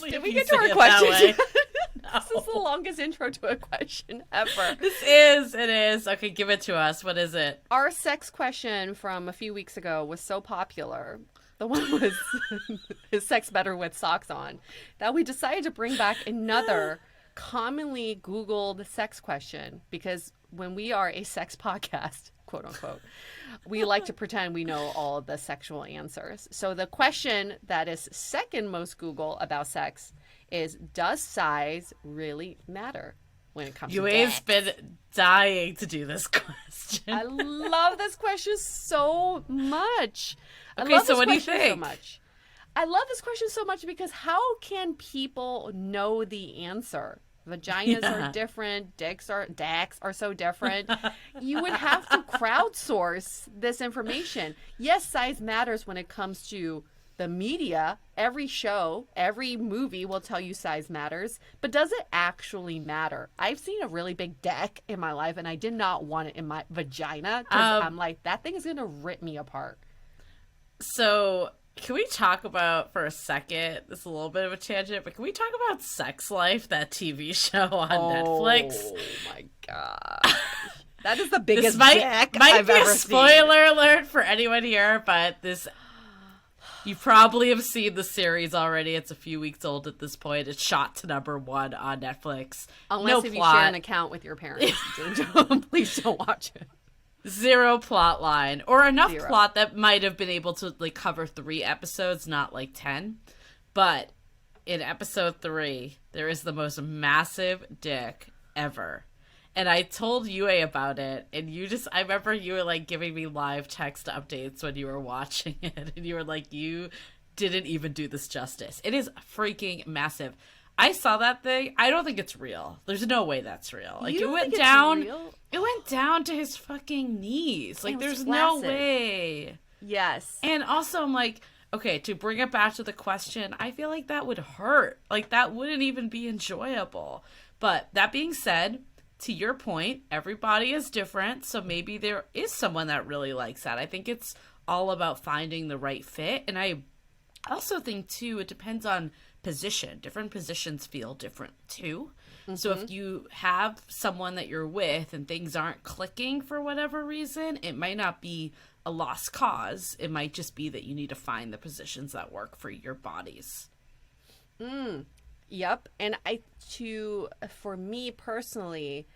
Did we get to our questions? This is the longest intro to a question ever. It is. Okay, give it to us. What is it? Our sex question from a few weeks ago was so popular. The one was, is sex better with socks on? That we decided to bring back another commonly Googled sex question, because when we are a sex podcast, quote unquote, we like to pretend we know all the sexual answers. So the question that is second most Google about sex is, does size really matter when it comes to UA's been dying to do this question. I love this question so much. Okay, so what do you think? So much. I love this question so much because how can people know the answer? Vaginas are different. Dicks are so different. You would have to crowdsource this information. Yes, size matters when it comes to the media. Every show, every movie will tell you size matters. But does it actually matter? I've seen a really big dick in my life, and I did not want it in my vagina because I'm like, that thing is going to rip me apart. So... can we talk about, for a second, this is a little bit of a tangent, but can we talk about Sex Life, that TV show on Netflix? Oh my god. That is the biggest might I've be ever a spoiler alert for anyone here, but you probably have seen the series already. It's a few weeks old at this point. It's shot to #1 on Netflix. Unless if plot. You share an account with your parents. Please don't watch it. Zero plot line, or enough plot that might have been able to like cover 3 episodes, not like 10. But in episode 3, there is the most massive dick ever. And I told Yue about it, and I remember you were like giving me live text updates when you were watching it, and you were like, you didn't even do this justice. It is freaking massive. I saw that thing. I don't think it's real. There's no way that's real. Like, it went down. It went down to his fucking knees. Like, there's no way. Yes. And also, I'm like, okay, to bring it back to the question, I feel like that would hurt. Like, that wouldn't even be enjoyable. But that being said, to your point, everybody is different. So maybe there is someone that really likes that. I think it's all about finding the right fit. And I also think, too, it depends on position. Different positions feel different too. So if you have someone that you're with and things aren't clicking for whatever reason, it might not be a lost cause. It might just be that you need to find the positions that work for your bodies. Yep. And for me personally,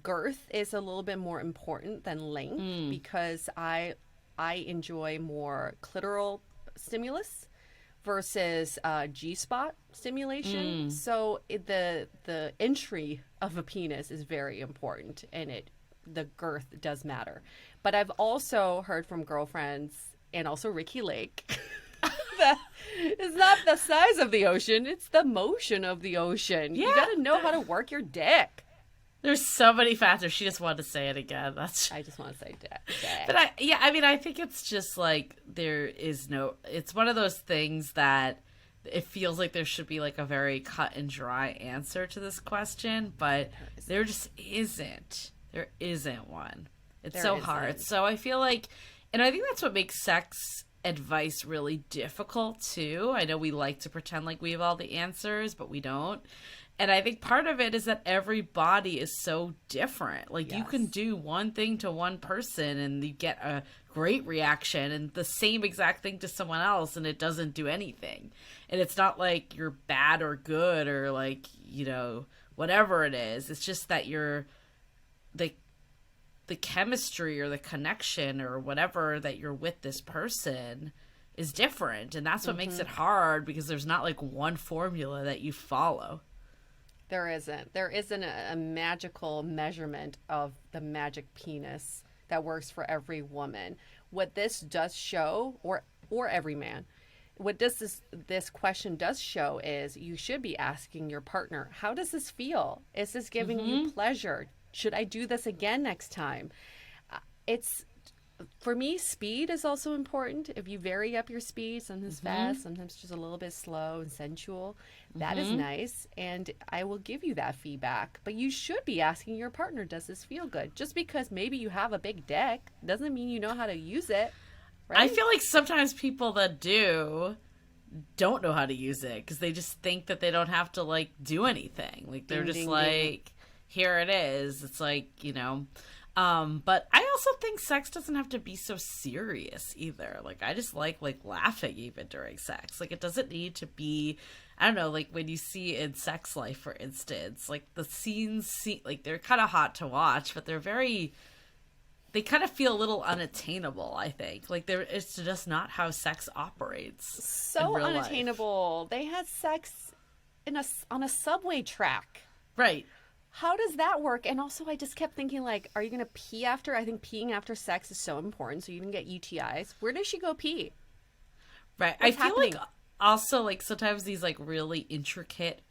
girth is a little bit more important than length because I enjoy more clitoral stimulus versus G-spot stimulation. So the entry of a penis is very important, and the girth does matter. But I've also heard from girlfriends and also Ricky Lake that it's not the size of the ocean, it's the motion of the ocean. Yeah. You got to know how to work your dick. There's so many factors. She just wanted to say it again. I just want to say dick. But I think it's just like it's one of those things that it feels like there should be like a very cut and dry answer to this question, but there just isn't. There isn't one. It's so hard. So I feel like, and I think that's what makes sex advice really difficult too. I know we like to pretend like we have all the answers, but we don't. And I think part of it is that every body is so different. Like, you can do one thing to one person and you get a great reaction, and the same exact thing to someone else and it doesn't do anything. And it's not like you're bad or good or like, whatever it is. It's just that the chemistry or the connection or whatever that you're with this person is different. And that's what makes it hard, because there's not like one formula that you follow. There isn't. There isn't a magical measurement of the magic penis that works for every woman. What this does show, or every man, what this question does show is you should be asking your partner, how does this feel? Is this giving you pleasure? Should I do this again next time? For me, speed is also important. If you vary up your speed, sometimes fast, sometimes just a little bit slow and sensual, that is nice. And I will give you that feedback. But you should be asking your partner, does this feel good? Just because maybe you have a big dick doesn't mean you know how to use it. Right? I feel like sometimes people that do don't know how to use it because they just think that they don't have to like do anything. Like they're Ding, just ding, like, ding. here it is. It's like, but I also think sex doesn't have to be so serious either. Like I just like laughing even during sex. Like it doesn't need to be, I don't know, like when you see in Sex Life, for instance, like the scenes, like they're kind of hot to watch, but they kind of feel a little unattainable, I think. Like it's just not how sex operates. So unattainable. Life. They had sex on a subway track. Right. How does that work? And also, I just kept thinking, like, are you going to pee after? I think peeing after sex is so important so you can get UTIs. Where does she go pee? Right. What's happening? Like also, like, sometimes these, like, really intricate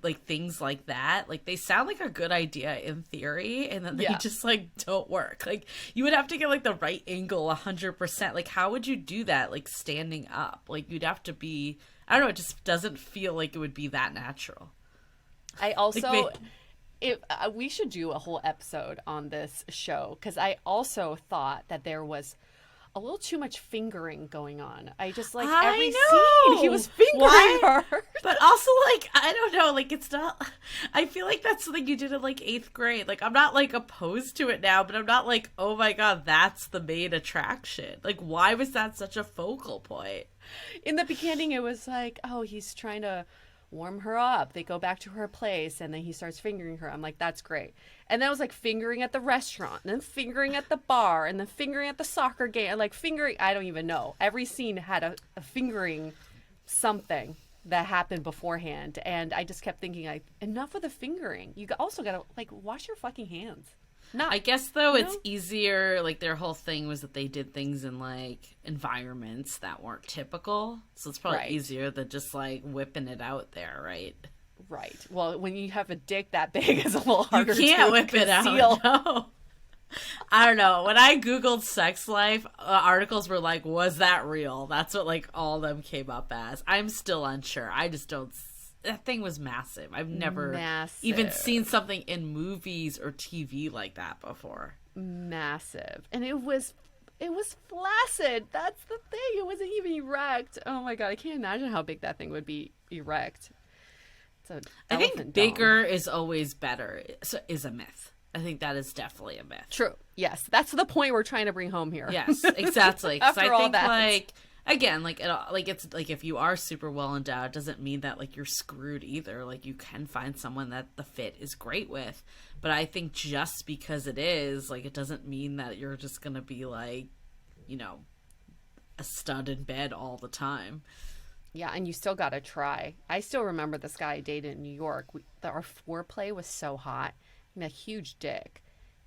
like things like that, like they sound like a good idea in theory, and then they just like don't work. Like you would have to get like the right angle 100%. Like how would you do that like standing up? Like you'd have to be, I don't know, it just doesn't feel like it would be that natural. I also we should do a whole episode on this show because I also thought that there was a little too much fingering going on. I just like every scene he was fingering her. But also like, I don't know, like it's not, I feel like that's something you did in like 8th grade. Like I'm not like opposed to it now, but I'm not like, oh my God, that's the main attraction. Like why was that such a focal point? In the beginning it was like, oh, he's trying to warm her up. They go back to her place and then he starts fingering her. I'm like, that's great. And then it was like fingering at the restaurant and then fingering at the bar and then fingering at the soccer game. Like fingering, I don't even know. Every scene had a fingering something that happened beforehand. And I just kept thinking, like, enough of the fingering. You also got to like wash your fucking hands. I guess though it's easier, like their whole thing was that they did things in like environments that weren't typical, so it's probably easier than just like whipping it out there, right? Right. Well, when you have a dick that big, it's a little harder to You can't whip it out. No. I don't know. When I Googled Sex Life, articles were like, was that real? That's what like all of them came up as. I'm still unsure. I just don't. That thing was massive. I've never even seen something in movies or TV like that before. Massive. And it was flaccid. That's the thing. It wasn't even erect. Oh my God. I can't imagine how big that thing would be erect. I think bigger is always better is a myth. I think that is definitely a myth. True. Yes. That's the point we're trying to bring home here. Yes, exactly. After I all think that. like, again, like it's like if you are super well endowed, doesn't mean that like you're screwed either. Like you can find someone that the fit is great with, but I think just because it is, like, it doesn't mean that you're just gonna be like, a stud in bed all the time. Yeah, and you still gotta try. I still remember this guy I dated in New York. Our foreplay was so hot, and a huge dick,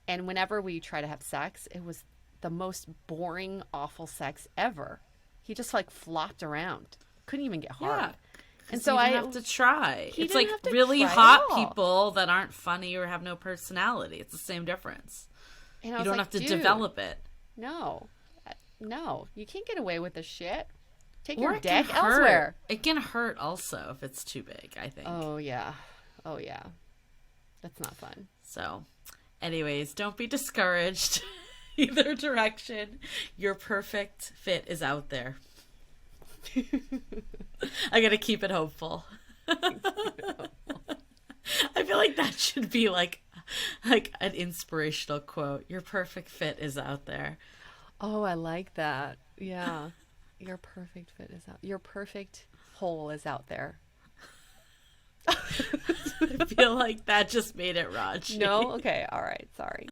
and whenever we try to have sex, it was the most boring, awful sex ever. He just like flopped around. Couldn't even get hard. Yeah, and so I have to try. It's like really hot people that aren't funny or have no personality. It's the same difference. And you don't have to develop it. No, you can't get away with this shit. Take your dick elsewhere. It can hurt also if it's too big, I think. Oh yeah. That's not fun. So, anyways, don't be discouraged. Either direction, your perfect fit is out there. I gotta keep it hopeful. I feel like that should be like an inspirational quote. Your perfect fit is out there. Oh, I like that. Yeah. Your perfect fit is out. Your perfect hole is out there. I feel like that just made it raunchy. No? Okay. All right. Sorry.